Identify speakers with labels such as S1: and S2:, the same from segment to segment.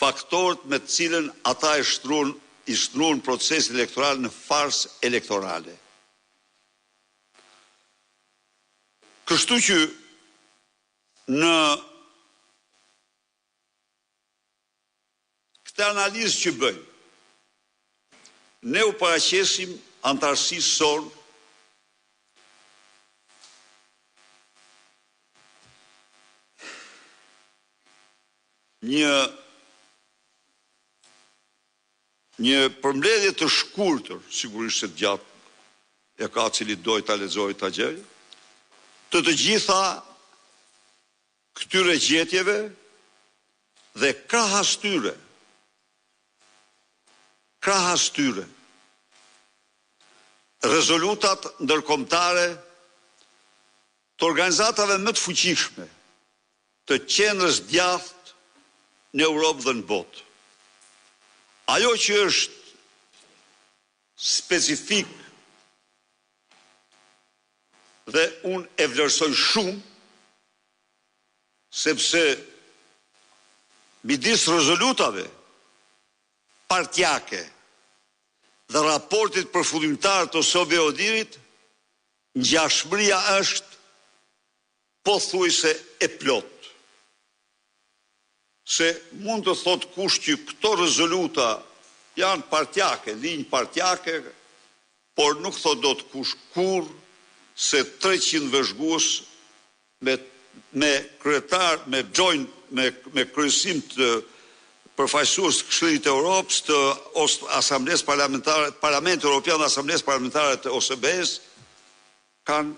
S1: faktorët me të cilën ata i shtruan procesin elektoral në farsë elektorale. Kështu që në këtë analizë që bëjmë, ne u paraqesim antarësisë sonë një përmbledhje të shkurtër, sigurisht se gjatë e ka cili doj ta lexojë ta gjejë, të gjitha këtyre gjetjeve dhe krahas tyre rezolutat ndërkombëtare të organizatave më të fuqishme të qendrës djathtë në Europë dhe në botë. Ajo që është specifik dhe unë e vlerësoj shumë, sepse midis rezolutave partjake dhe raportit përfundimtar të Sove Odirit, ngjashmëria është pothuajse e plot. Se mund të thot kush që këto rezoluta janë partjake, linjë partjake, por nuk thot do të kush kur se 300 vëzhgues me kryetar, me kryesim të përfaqësues të Këshillit të Europës, të Asamblesë Parlamentare, Parlamentit Evropian dhe Asamblesë Parlamentare të OSBE-s, kanë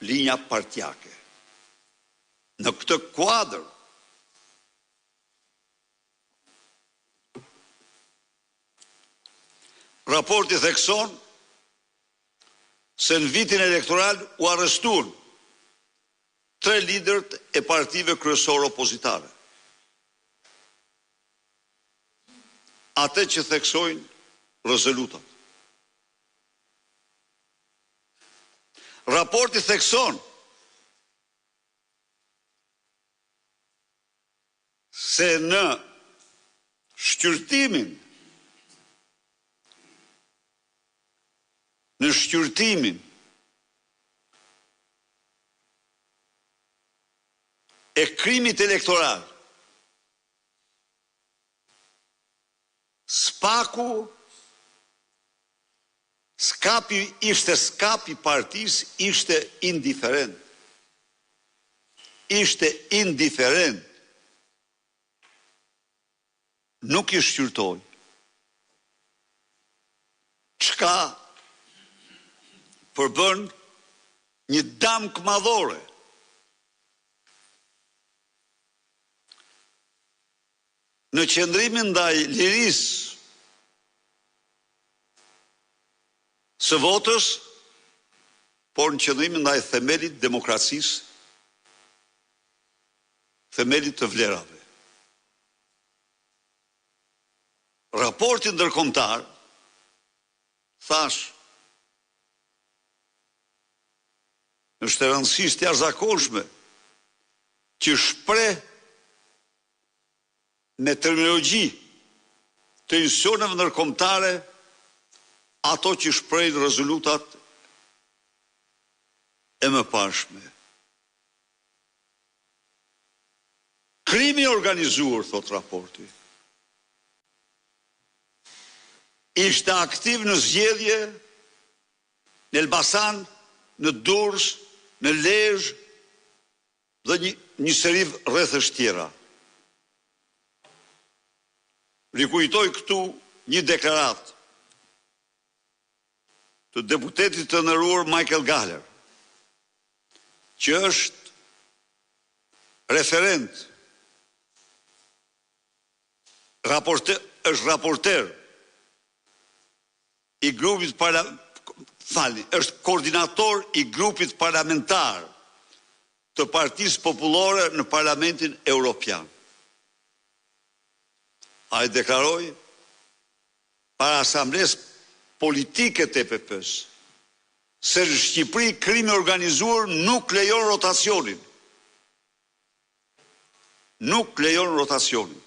S1: linja partjake. Në këtë kuadër, raporti thekson se në vitin elektoral u arrestuan 3 liderët e partive kryesore opozitare. Atë që theksojnë rezolutat. Raporti thekson se në shqyrtimin e krimit elektoral, skapi partisë ishte indiferent. Nuk i shqyrtoi. Çka përbën një damkë madhore. Në qëndrimin ndaj lirisë së votës, por në qëndrimin ndaj themelit demokracisë, themelit të vlerave. Raporti ndërkombëtar thash është e rëndësishme të jashtëzakonshme që shpreh me terminologji të institucioneve ndërkombëtare ato që shprehin rezolutat e mëparshme. Krimi organizuar, thot raporti, ishte aktiv në zgjedhje në Elbasan, në Durrës, në Lezhë dhe një seri rrethësh tjera. Rikujtoj këtu një deklaratë të deputetit të nderuar Michael Gahler, që është referent, është raporter i grupit është koordinator i grupit parlamentar të Partisë Popullore në Parlamentin Evropian. Ai deklaroi para Asamblesë Politike të EPP-s se në Shqipëri krimi organizuar nuk lejon rotacionin.